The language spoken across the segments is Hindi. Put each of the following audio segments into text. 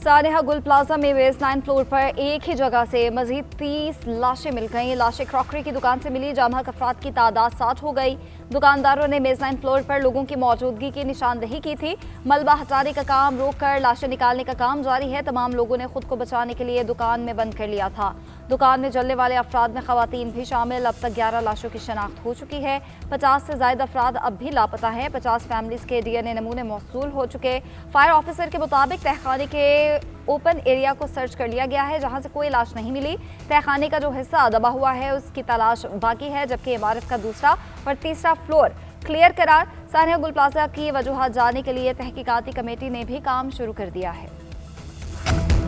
सानेहा गुल प्लाजा में बेसलाइन फ्लोर पर एक ही जगह से मजीद 30 लाशें मिल गईं। लाशें क्रॉकरी की दुकान से मिली। जामहक अफराद की तादाद 60 हो गई। दुकानदारों ने बेसलाइन फ्लोर पर लोगों की मौजूदगी की निशानदही की थी। मलबा हटाने का काम रोककर लाशें निकालने का काम जारी है। तमाम लोगों ने खुद को बचाने के लिए दुकान में बंद कर लिया था। दुकान में जलने वाले अफराद में खवातीन भी शामिल। अब तक 11 लाशों की शनाख्त हो चुकी है। 50 से ज्यादा अफराद अब भी लापता हैं। 50 फैमिलीज के DNA नमूने मौसूल हो चुके। फायर ऑफिसर के मुताबिक तहखाने के ओपन एरिया को सर्च कर लिया गया है, जहां से कोई लाश नहीं मिली। तहखाने का जो हिस्सा दबा हुआ है उसकी तलाश बाकी है, जबकि इमारत का दूसरा और तीसरा फ्लोर क्लियर करार। सानेहा गुल प्लाजा की वजूहात जानने के लिए तहकीकाती कमेटी ने भी काम शुरू कर दिया है।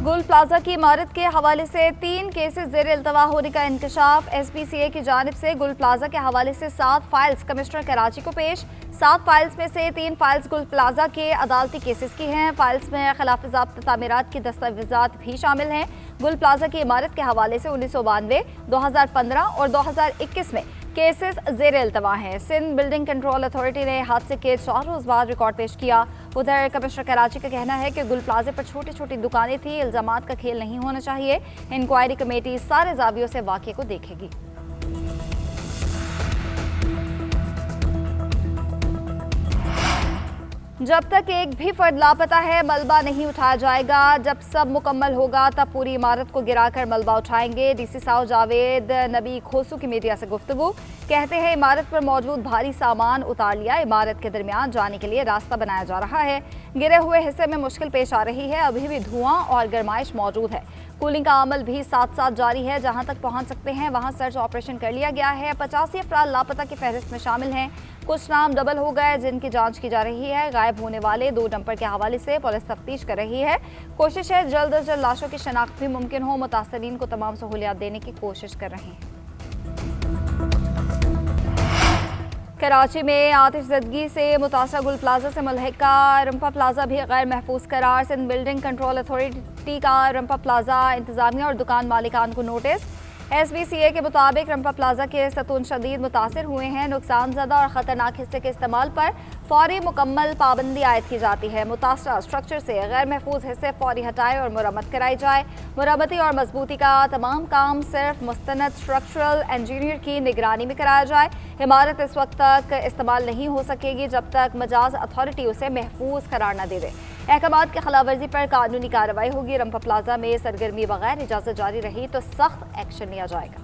गुल प्लाजा की इमारत के हवाले से 3 केसेस ज़ेर इल्तवा होने का इंकशाफ। SPCA की जानिब से गुल प्लाजा के हवाले से 7 फाइल्स कमिश्नर कराची को पेश। 7 फाइल्स में से 3 फाइल्स गुल प्लाजा के अदालती केसेस की हैं। फाइल्स में खिलाफ ज़ाब्ता तामीरात की दस्तावेजात भी शामिल हैं। गुल प्लाजा की इमारत के हवाले से 1992, 2015 और 2021 में केसेस ज़ेर इल्तवा हैं। सिंध बिल्डिंग कंट्रोल अथॉरिटी ने हादसे के 4 रोज़ बाद रिकॉर्ड पेश किया। उधर कमिश्नर कराची का कहना है कि गुल प्लाजे पर छोटी छोटी दुकानें थी। इल्जामात का खेल नहीं होना चाहिए। इंक्वायरी कमेटी सारे जावियों से वाक़े को देखेगी। जब तक एक भी फर्द लापता है मलबा नहीं उठाया जाएगा। जब सब मुकम्मल होगा तब पूरी इमारत को गिराकर मलबा उठाएंगे। DC साओ जावेद नबी खोसू की मीडिया से गुफ्तगू कहते हैं इमारत पर मौजूद भारी सामान उतार लिया। इमारत के दरमियान जाने के लिए रास्ता बनाया जा रहा है। गिरे हुए हिस्से में मुश्किल पेश आ रही है। अभी भी धुआं और गर्माइश मौजूद है। कूलिंग का अमल भी साथ साथ जारी है। जहां तक पहुंच सकते हैं वहां सर्च ऑपरेशन कर लिया गया है। 85 अफराद लापता की फहरिस्त में शामिल हैं। कुछ नाम डबल हो गए जिनकी जांच की जा रही है। गायब होने वाले 2 डंपर के हवाले से पुलिस तफ्तीश कर रही है। कोशिश है जल्द अज जल्द लाशों की शनाख्त भी मुमकिन हो। मुतासरीन को तमाम सहूलियात देने की कोशिश कर रहे हैं। कराची में आतिशज़दगी से मुतासरा गुल प्लाजा से मुल्हिका रंपा प्लाजा भी गैर महफूज करार। सिंध बिल्डिंग कंट्रोल अथॉरिटी का रंपा प्लाजा इंतजामिया और दुकान मालिकान को नोटिस। SPCA के मुताबिक रंपा प्लाजा के सतून शदीद मुतासर हुए हैं। नुकसान ज़दा और ख़तरनाक हिस्से के इस्तेमाल पर फौरी मुकम्मल पाबंदी आयद की जाती है। मुतासरा स्ट्रक्चर से गैर महफूज हिस्से फौरी हटाए और मुरम्मत कराई जाए। मुरम्मती और मजबूती का तमाम काम सिर्फ मुस्तनद स्ट्रक्चरल इंजीनियर की निगरानी में कराया जाए। इमारत इस वक्त तक इस्तेमाल नहीं हो सकेगी जब तक मजाज अथॉरिटी उसे महफूज करार न दे दे। अहकामात की खिलाफवर्जी पर कानूनी कार्रवाई होगी। रंपा प्लाजा में सरगर्मी बगैर इजाज़त जारी रही तो सख्त एक्शन लिया जाएगा।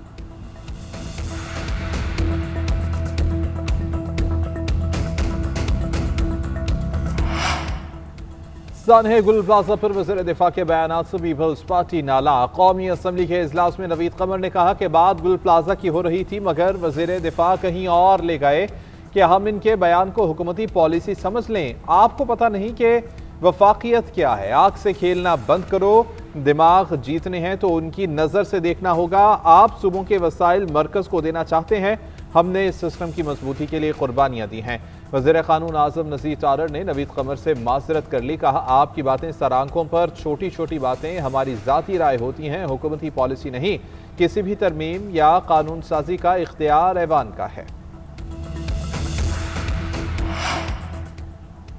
सानेहा गुल प्लाजा पर वज़ीर दिफा के बयानात से पीपल्स पार्टी नाला। कौमी असम्बली के इजलास में नवीद कमर ने कहा कि बात गुल प्लाजा की हो रही थी मगर वज़ीर दिफा कहीं और ले गए कि हम इनके बयान को हुकूमती पॉलिसी समझ लें। आपको पता नहीं कि वफाकियत क्या है। आग से खेलना बंद करो। दिमाग जीतने हैं तो उनकी नज़र से देखना होगा। आप सूबों के वसाइल मरकज़ को देना चाहते हैं। हमने इस सिस्टम की मजबूती के लिए कुर्बानियाँ दी हैं। वज़ीर क़ानून आज़म नज़ीर तारड़ ने नवीद कमर से माज़रत कर ली। कहा आपकी बातें सर आंखों पर छोटी छोटी बातें हमारी ज़ाती राय होती हैं, हुकूमती पॉलिसी नहीं। किसी भी तरमीम या कानून साजी का इख्तियार ऐवान का है।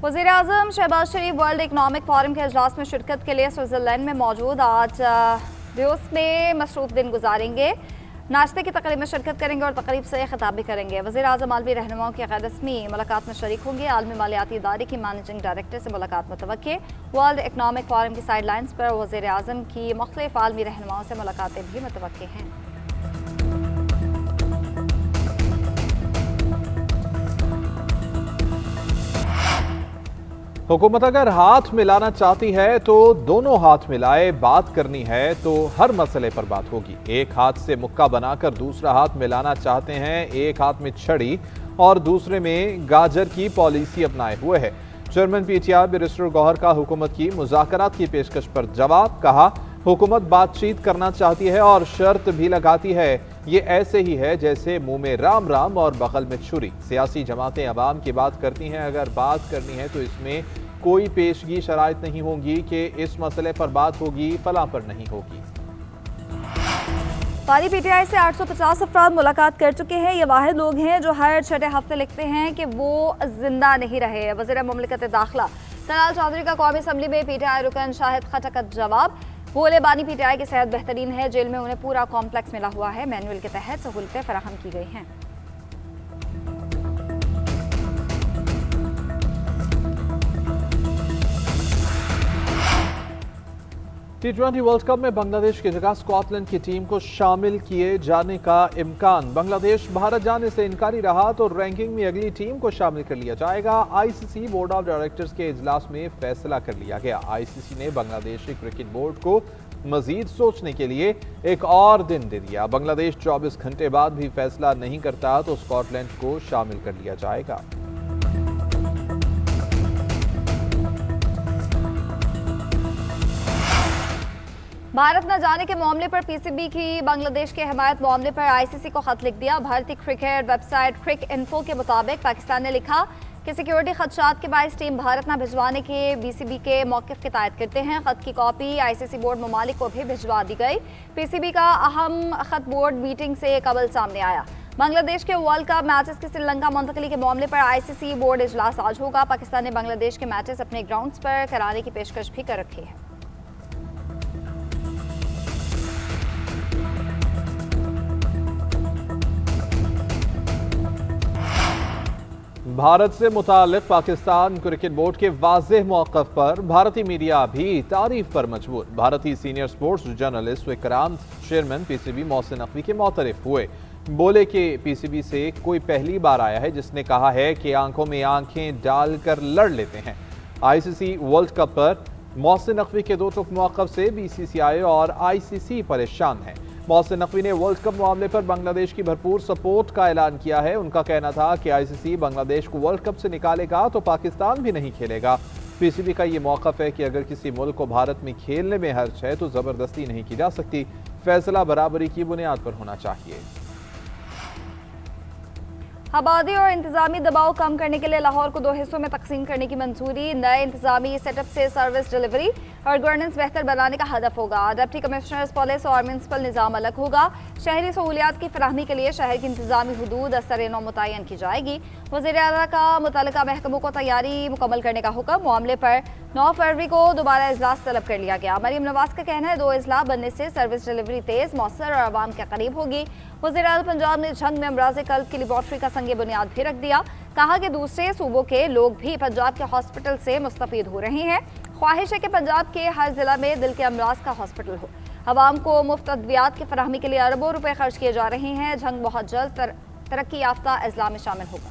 वज़ीर आज़म शहबाज शरीफ वर्ल्ड इकनॉमिक फोरम के इजलास में शिरकत के लिए स्विट्ज़रलैंड में मौजूद। आज रूस में मसरूफ़ दिन गुजारेंगे। नाश्ते की तकरीब में शिरकत करेंगे और तकरीब से खिताब भी करेंगे। वज़ीर आज़म आलमी रहनुमाओं की गैर रस्मी मुलाकात में शरीक होंगे। आलमी मालियाती इदारे की मैनेजिंग डायरेक्टर से मुलाकात मुतवक्के। वर्ल्ड इकनॉमिक फोरम की साइड लाइन्स पर वज़ीर आज़म की मुख्तलिफ आलमी रहनुमाओं से मुलाकातें भी मुतवक्के हैं। हुकूमत अगर हाथ मिलाना चाहती है तो दोनों हाथ मिलाए। बात करनी है तो हर मसले पर बात होगी। एक हाथ से मुक्का बनाकर दूसरा हाथ मिलाना चाहते हैं। एक हाथ में छड़ी और दूसरे में गाजर की पॉलिसी अपनाए हुए है। चेयरमैन PTI बैरिस्टर गौहर का हुकूमत की मुज़ाकरात की पेशकश पर जवाब। कहा हुकूमत बातचीत करना चाहती है और शर्त भी लगाती है। ये ऐसे ही है जैसे मुंह में राम राम और बगल में छुरी। सियासी जमातें अवाम की बात करती हैं। अगर बात करनी है तो इसमें कोई पेशगी शराइत नहीं होगी कि इस मसले पर बात होगी, फलां पर नहीं होगी। पारी PTI से 850 अफराद मुलाकात कर चुके हैं। ये वाहिद लोग हैं जो हर छठे हफ्ते लिखते हैं कि वो जिंदा नहीं रहे। वज़ीर मुमलिकत दाखिला तलाल चौधरी का कौमी असम्बली में पीटीआई रुकन शाहिद खटक का जवाब। बोले बानी पीटीआई की सेहत बेहतरीन है, जेल में उन्हें पूरा कॉम्प्लेक्स मिला हुआ है, मैनुअल के तहत सहूलतें फराहम की गई हैं। T20 वर्ल्ड कप में बांग्लादेश की जगह स्कॉटलैंड की टीम को शामिल किए जाने का इम्कान। बांग्लादेश भारत जाने से इनकारी रहा तो रैंकिंग में अगली टीम को शामिल कर लिया जाएगा। आईसीसी बोर्ड ऑफ डायरेक्टर्स के इजलास में फैसला कर लिया गया। आईसीसी ने बांग्लादेशी क्रिकेट बोर्ड को मजीद सोचने के लिए एक और दिन दे दिया। बांग्लादेश 24 घंटे बाद भी फैसला नहीं करता तो स्कॉटलैंड को शामिल कर लिया जाएगा। भारत न जाने के मामले पर पीसीबी की बांग्लादेश के हमायत मामले पर आईसीसी को खत लिख दिया। भारतीय क्रिकेट वेबसाइट क्रिक इन्फो के मुताबिक पाकिस्तान ने लिखा कि सिक्योरिटी खदशात के बायस टीम भारत न भिजवाने के बीसीबी के मौक़िफ़ की तायद करते हैं। खत की कॉपी आईसीसी बोर्ड ममालिक को भी भिजवा दी गई। पीसीबी का अहम खत बोर्ड मीटिंग से कबल सामने आया। बांग्लादेश के वर्ल्ड कप मैचेस की श्रीलंका मुंतकली के मामले पर आईसीसी बोर्ड इजलास आज होगा। पाकिस्तान ने बांग्लादेश के मैचेस अपने ग्राउंड्स पर कराने की पेशकश भी कर रखी है। भारत से मुताल्लिक़ पाकिस्तान क्रिकेट बोर्ड के वाज़ेह मौक़िफ़ पर भारतीय मीडिया भी तारीफ पर मजबूर। भारतीय senior sports journalist Vikrant chairman PCB Mohsin Naqvi के मुतरफ हुए। बोले कि पीसीबी से कोई पहली बार आया है जिसने कहा है कि आंखों में आंखें डालकर लड़ लेते हैं। आईसीसी वर्ल्ड कप पर मोहसिन नकवी के दो टुक मौक़िफ़ से बीसीसीआई और आईसीसी परेशान है। मोहसिन नकवी ने वर्ल्ड कप मामले पर बांग्लादेश की भरपूर सपोर्ट का ऐलान किया है। उनका कहना था कि आईसीसी बांग्लादेश को वर्ल्ड कप से निकालेगा तो पाकिस्तान भी नहीं खेलेगा। पीसीबी का ये मौक़िफ़ है कि अगर किसी मुल्क को भारत में खेलने में हर्ज है तो ज़बरदस्ती नहीं की जा सकती। फैसला बराबरी की बुनियाद पर होना चाहिए। आबादी और इंतजामी दबाव कम करने के लिए लाहौर को दो हिस्सों में तकसीम करने की मंजूरी। नए इंतजामी सेटअप से सर्विस डिलीवरी और गवर्नेंस बेहतर बनाने का हदफ होगा। डिप्टी कमिश्नर्स पुलिस और म्यूनसिपल निज़ाम अलग होगा। शहरी सहूलियात की फराहमी के लिए शहर की इंतजामी हदूद असर-ए-नौ मुतय्यन की जाएगी। वज़ीर आला का मुतल्लिका महकमों को तैयारी मुकम्मल करने का हुक्म। मामले पर 9 फरवरी को दोबारा इजलास तलब कर लिया गया। मरीम नवाज का कहना है 2 इजलास बनने से सर्विस डिलीवरी तेज, मौसर और आवाम के करीब होगी। वज़ीर आला पंजाब ने झंग में अमराज़े कल्ब की लेबॉर्ट्री का संगे बुनियाद भी रख दिया। कहा कि दूसरे सूबों के लोग भी पंजाब के हॉस्पिटल से मुस्तफ़ीद हो रहे हैं। ख्वाहिश है कि पंजाब के हर जिला में दिल के अमराज का हॉस्पिटल हो। अवाम को मुफ्त अद्वियात की फराहमी के लिए अरबों रुपए खर्च किए जा रहे हैं। झंग बहुत जल्द तरक्की याफ्ता अजला में शामिल होगा।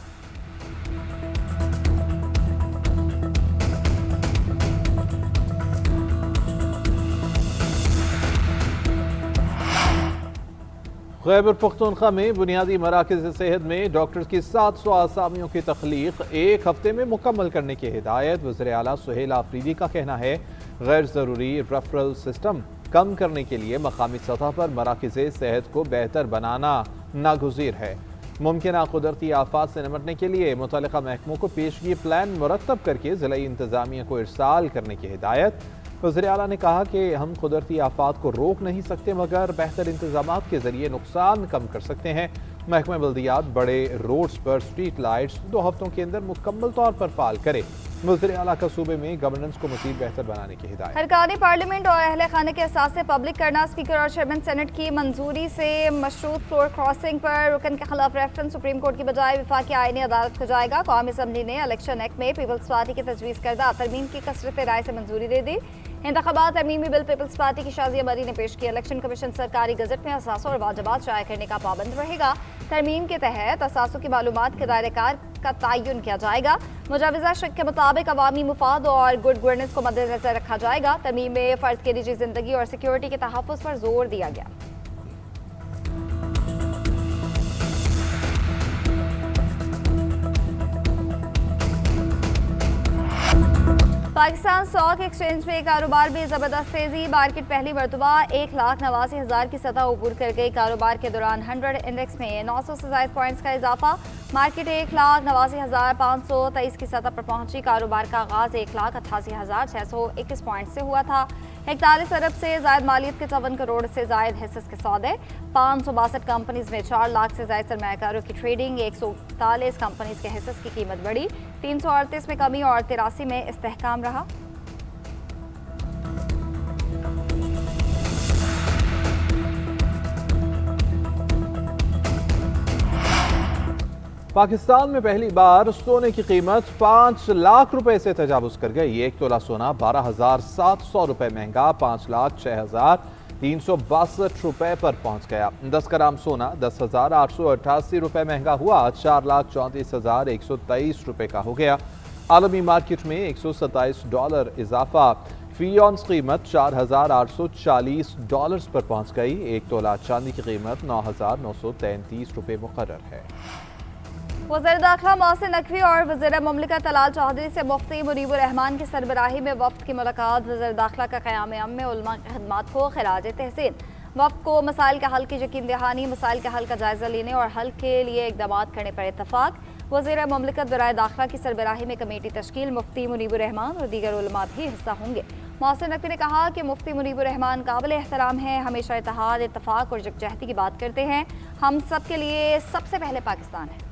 खैबर पख्तूनख्वा में बुनियादी मराकज़ सेहत में डॉक्टर्स की 700 आसामियों की तख्लीक 1 हफ्ते में मुकम्मल करने की हिदायत। वज़ीर आला सुहेल आफरीदी का कहना है गैर ज़रूरी रेफरल सिस्टम कम करने के लिए मकामी सतह पर मराकज़ सेहत को बेहतर बनाना नागुज़ीर है। मुमकिन कुदरती आफात से निपटने के लिए मुतल्लिका महकमों को पेशगी प्लान मुरतब करके ज़िलाई इंतज़ामिया को इरसाल करने की हिदायत। वज़ीर आला ने कहा कि हम कुदरती आफात को रोक नहीं सकते मगर बेहतर इंतजामात के जरिए नुकसान कम कर सकते हैं। महकमा बल्दियात बड़े रोड्स पर स्ट्रीट लाइट्स 2 हफ्तों के अंदर मुकम्मल तौर पर फाल करे। वज़ीर आला का सूबे में गवर्नेंस को मज़ीद बेहतर बनाने की हिदायत। अरकान पार्लियामेंट और अहले खाने के असासे पब्लिक करना। स्पीकर और चेयरमैन सेनेट की मंजूरी से मशरूत फ्लोर क्रॉसिंग पर रुकन के खिलाफ रेफरेंस सुप्रीम कोर्ट की बजाय वफाकी आईनी अदालत को जाएगा। कौमी असम्बली ने इलेक्शन एक्ट में पीपल्स पार्टी की तजवीज़ करदा तरमीम की कसरत राय से मंजूरी दे दी। इंतखाबात तरमीमी बिल पीपल्स पार्टी की शाजिया मरी ने पेश किया। इलेक्शन कमीशन सरकारी गजट में असासों और वाजबात शाया करने का पाबंद रहेगा। तरमीम के तहत असासों की मालूमात के दायरेकार का तयन किया जाएगा। मुजाविजा शक के मुताबिक अवामी मुफाद और गुड गवर्नेंस को मद्देनजर रखा जाएगा। तरमीम में फ़र्द की निजी जिंदगी और सिक्योरिटी के तहफ़्फ़ुज़ पर जोर दिया गया। पाकिस्तान स्टॉक एक्सचेंज में कारोबार में ज़बरदस्त तेज़ी। मार्केट पहली मरतबा 1,89,000 की सतह ऊपर कर गई। कारोबार के दौरान 100 इंडेक्स में 900 से ज़ायद पॉइंट्स का इजाफा। मार्केट 1,89,523 की सतह पर पहुंची। कारोबार का आगाज 1,88,621 पॉइंट से हुआ था। 41 अरब से ज़ायद मालियत के 54 करोड़ से ज़ायद हिस्से के सौदे। 562 कंपनीज में 4 लाख से ज़ायद सरमायाकारों की ट्रेडिंग। 141 कंपनीज के हिस्से की कीमत बढ़ी। 338 में कमी और 83 में इस्तेहकाम रहा। पाकिस्तान में पहली बार सोने की कीमत 5 लाख रुपए से तजावुज कर गई। 1 तोला सोना 12,700 रुपए महंगा 5,06,362 रुपए पर पहुंच गया। 10 ग्राम सोना 10,888 रुपए महंगा हुआ, 4,34,123 रुपए का हो गया। आलमी मार्केट में $127 इजाफा, फी ऑन्स कीमत $4,840 पर पहुंच गई। 1 तोला चांदी की कीमत 9,933 रुपए मुकर्रर है। वज़ीर दाखिला मोहसिन नकवी और वज़ीर मुमलिकत तलाल चौधरी से मुफ्ती मुनीबुर रहमान की सरबराही में वफ्द की मुलाकात। वज़ीर दाखिला का क़याम में उलमा की खदमात को खिराज तहसीन। वफ्द को मसाइल के हल की यकीन दहानी, मसाइल के हल का जायजा लेने और हल के लिए इक़दाम करने पर इत्तफाक। वज़ीर मुमलिकत बराए दाखिला की सरबराही में कमेटी तश्कील, मुफ्ती मुनीबुर रहमान और दीगर उलमा भी हिस्सा होंगे। मोहसिन नकवी ने कहा कि मुफ्ती मुनीबुर रहमान काबिल एहतराम है, हमेशा इत्तेहाद, इत्तफाक और यकजहती की बात करते हैं। हम सब के लिए सबसे पहले पाकिस्तान है।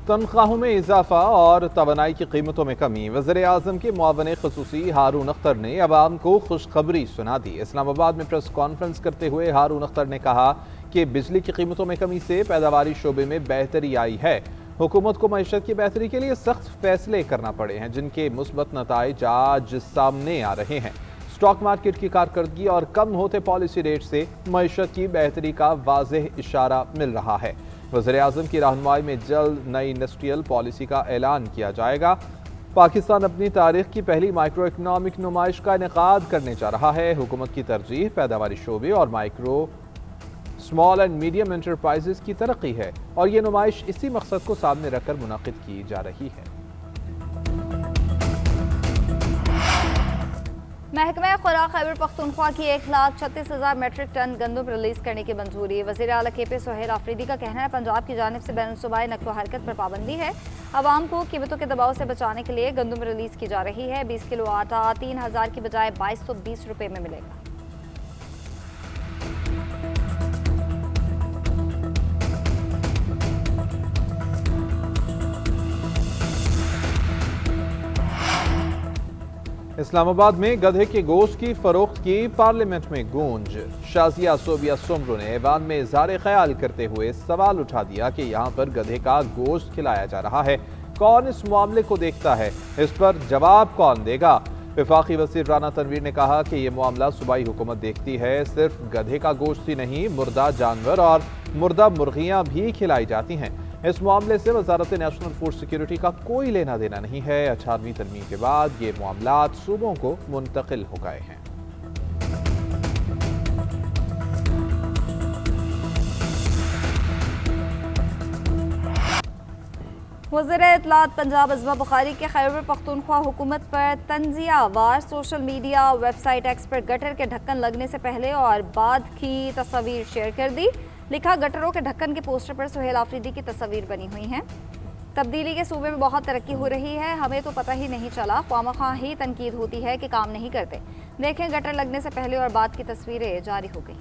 तनख्वाहों में इजाफा और तवानाई की कीमतों में कमी। वज़ीर आज़म के मुआवन ख़ुसूसी हारून अख्तर ने अवाम को खुशखबरी सुना दी। इस्लामाबाद में प्रेस कॉन्फ्रेंस करते हुए हारून अख्तर ने कहा कि बिजली की कीमतों में कमी से पैदावारी शोबे में बेहतरी आई है। हुकूमत को मईशत की बेहतरी के लिए सख्त फैसले करना पड़े हैं, जिनके मुस्बत नताइज आज सामने आ रहे हैं। स्टॉक मार्केट की कारकर्दगी और कम होते पॉलिसी रेट से मईशत की बेहतरी का वाज़ेह इशारा मिल रहा है। वज़ीर आज़म की रहनुमाई में जल्द नई इंडस्ट्रियल पॉलिसी का ऐलान किया जाएगा। पाकिस्तान अपनी तारीख की पहली माइक्रो इकनॉमिक नुमाइश का इनेकाद करने जा रहा है। हुकूमत की तरजीह पैदावारी शोबे और micro small and medium enterprises की तरक्की है और ये नुमाइश इसी मकसद को सामने रखकर मुनाकिद की जा रही है। महकमा खुराक खैबर पख्तूनख्वा की 1,36,000 मेट्रिक टन गंदम रिलीज करने की मंजूरी। वज़ीर आला KP सुहेल आफरीदी का कहना है पंजाब की जानिब से बैनुल-सूबाई नक्लो हरकत पर पाबंदी है। आवाम को कीमतों के दबाव से बचाने के लिए गंदम रिलीज की जा रही है। 20 किलो आटा 3,000 की बजाय 2,220 रुपए में मिलेगा। इस्लामाबाद में गधे के गोश्त की फरोख्त की पार्लियामेंट में गूंज। शाजिया सोबिया सुमरू ने ऐवान में इज़हार ख्याल करते हुए सवाल उठा दिया कि यहाँ पर गधे का गोश्त खिलाया जा रहा है, कौन इस मामले को देखता है, इस पर जवाब कौन देगा। वफाकी वज़ीर राना तनवीर ने कहा कि ये मामला सूबाई हुकूमत देखती है। सिर्फ गधे का गोश्त ही नहीं, मुर्दा जानवर और मुर्दा मुर्गियाँ भी खिलाई जाती हैं। इस मामले से वजारत नेशनल फूड सिक्योरिटी का कोई लेना देना नहीं है। 18वीं तरमीम के बाद ये मामलात सूबों को मुंतकिल हो गए हैं। वज़ीर इत्तलात पंजाब अज़मा बुखारी के खैबर पख्तूनख्वा हुकूमत पर तंजिया वार सोशल मीडिया वेबसाइट एक्स पर गटर के ढक्कन लगने से पहले और बाद की तस्वीर शेयर कर दी। लिखा, गटरों के ढक्कन के पोस्टर पर सुहेल आफरीदी की तस्वीर बनी हुई हैं। तब्दीली के सूबे में बहुत तरक्की हो रही है, हमें तो पता ही नहीं चला, ख्वामखा ही तनकीद होती है कि काम नहीं करते। देखें, गटर लगने से पहले और बाद की तस्वीरें जारी हो गई।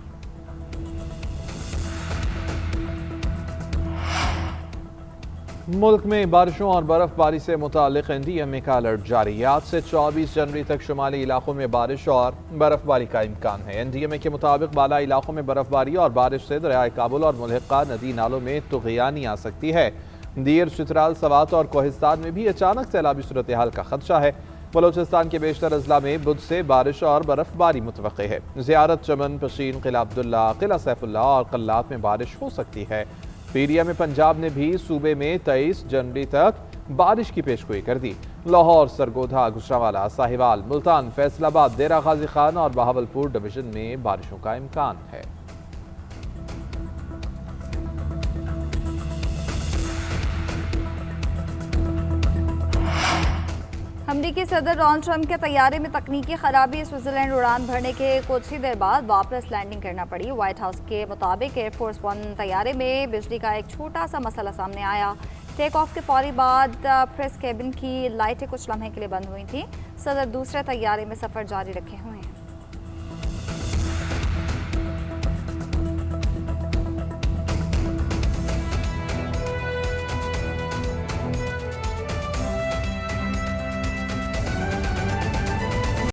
मुल्क में बारिशों और बर्फबारी से मुताल्लिक NDMA का अलर्ट जारी। आज से 24 जनवरी तक शुमाली इलाकों में बारिश और बर्फबारी का इम्कान है। NDMA के मुताबिक बाला इलाकों में बर्फबारी और बारिश से दरियाए काबुल और मुल्हिका नदी नालों में तुग़यानी आ सकती है। दीर, चित्राल, सवात और कोहिस्तान में भी अचानक सैलाबी सूरत हाल का खदशा है। बलोचिस्तान के बेशतर अजला में बुध से बारिश और बर्फबारी मुतवक्के है। ज़ियारत, चमन, पशीन, किला अब्दुल्ला, किला सैफुल्ला और कल्लात में बारिश हो सकती है। पीरिया में पंजाब ने भी सूबे में 23 जनवरी तक बारिश की पेशगोई कर दी। लाहौर, सरगोधा, गुजरांवाला, साहिवाल, मुल्तान, फैसलाबाद, देरा गाजी खान और बहावलपुर डिवीजन में बारिशों का इम्कान है। अमरीकी सदर डोनाल्ड ट्रंप के तैयारे में तकनीकी खराबी, स्विट्जरलैंड उड़ान भरने के कुछ ही देर बाद वापस लैंडिंग करना पड़ी। व्हाइट हाउस के मुताबिक एयरफोर्स वन तैयारे में बिजली का एक छोटा सा मसला सामने आया। टेक ऑफ के फौरी बाद प्रेस केबिन की लाइटें कुछ लम्हे के लिए बंद हुई थी। सदर दूसरे तैयारे में सफर जारी रखे हुए हैं।